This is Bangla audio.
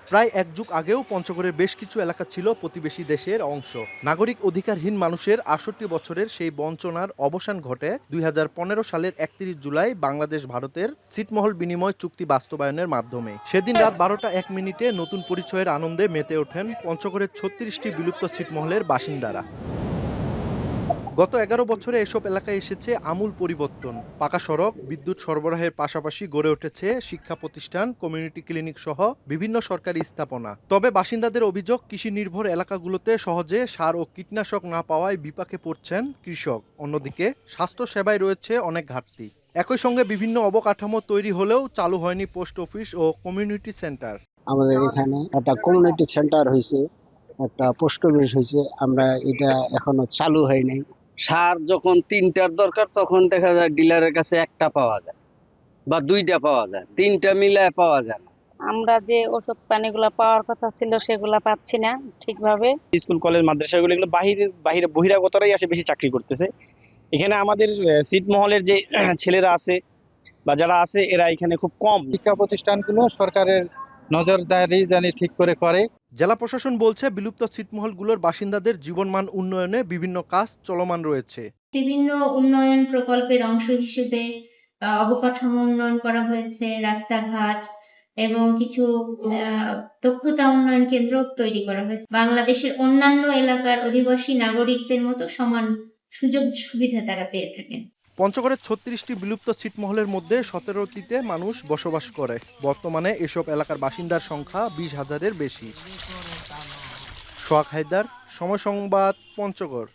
প্রায় এক যুগ আগেও পঞ্চগড়ের বেশ কিছু এলাকা ছিল প্রতিবেশী দেশের অংশ। নাগরিক অধিকারহীন মানুষের ৬৮ বছরের সেই বঞ্চনার অবসান ঘটে ২০১৫ সালের ৩১ জুলাই বাংলাদেশ ভারতের ছিটমহল বিনিময় চুক্তি বাস্তবায়নের মাধ্যমে। সেদিন রাত ১২টা ১ মিনিটে নতুন পরিচয়ের আনন্দে মেতে ওঠেন পঞ্চগড়ের ৩৬টি বিলুপ্ত ছিটমহলের বাসিন্দারা। গত ১১ বছরে এসব এলাকায় এসেছে আমূল পরিবর্তন। পাকা সড়ক, বিদ্যুৎ সরবরাহের পাশাপাশি গড়ে উঠেছে শিক্ষা প্রতিষ্ঠান, কমিউনিটি ক্লিনিক সহ বিভিন্ন সরকারি স্থাপনা। তবে বাসিন্দাদের অভিযোগ, কৃষি নির্ভর এলাকাগুলোতে সহজে সার ও কীটনাশক না পাওয়ায় বিপাকে পড়ছেন কৃষক। অন্যদিকে স্বাস্থ্য সেবায় রয়েছে অনেক ঘাটতি। একই সঙ্গে বিভিন্ন অবকাঠামো তৈরি হলেও চালু হয়নি পোস্ট অফিস ও কমিউনিটি সেন্টার। আমাদের এখানে একটা কমিউনিটি সেন্টার হয়েছে, একটা পোস্ট অফিস হয়েছে, আমরা এটা এখনো চালু হয় নাই। সার যখন ৩টার দরকার তখন দেখা যায় ডিলারের কাছে একটা পাওয়া যায় বা ২টা পাওয়া যায়, ৩টা মিলায় পাওয়া যায় না। আমরা যে ওষুধ পানিগুলো পাওয়ার কথা ছিল সেগুলা পাচ্ছি না ঠিকভাবে। স্কুল কলেজ মাদ্রাসাগুলো এগুলো বাহিরে বহিরাগতরাই আসে বেশি চাকরি করতেছে। এখানে আমাদের ছিটমহলের যে ছেলেরা আছে বা যারা আছে এরা এখানে খুব কম। শিক্ষা প্রতিষ্ঠানগুলো সরকারের নজরদারি জানি ঠিক করে। জেলা প্রশাসন বলছে, বিলুপ্ত ছিটমহলগুলোর বাসিন্দাদের জীবনমান উন্নয়নে বিভিন্ন কাজ চলমান রয়েছে। বিভিন্ন উন্নয়ন প্রকল্পের অংশ হিসেবে অবকাঠামো উন্নয়ন করা হয়েছে, রাস্তাঘাট এবং কিছু দক্ষতা উন্নয়ন কেন্দ্র তৈরি করা হয়েছে। বাংলাদেশের অন্যান্য এলাকার অধিবাসী নাগরিকদের মতো সমান সুযোগ সুবিধা তারা পেয়ে থাকেন। পঞ্চগড়ের ৩৬টি বিলুপ্ত ছিটমহলের মধ্যে ১৭টিতে মানুষ বসবাস করে। বর্তমানে এসব এলাকার বাসিন্দার সংখ্যা ২০,০০০-এর বেশি। সোহাগ হায়দার, সময় সংবাদ, পঞ্চগড়।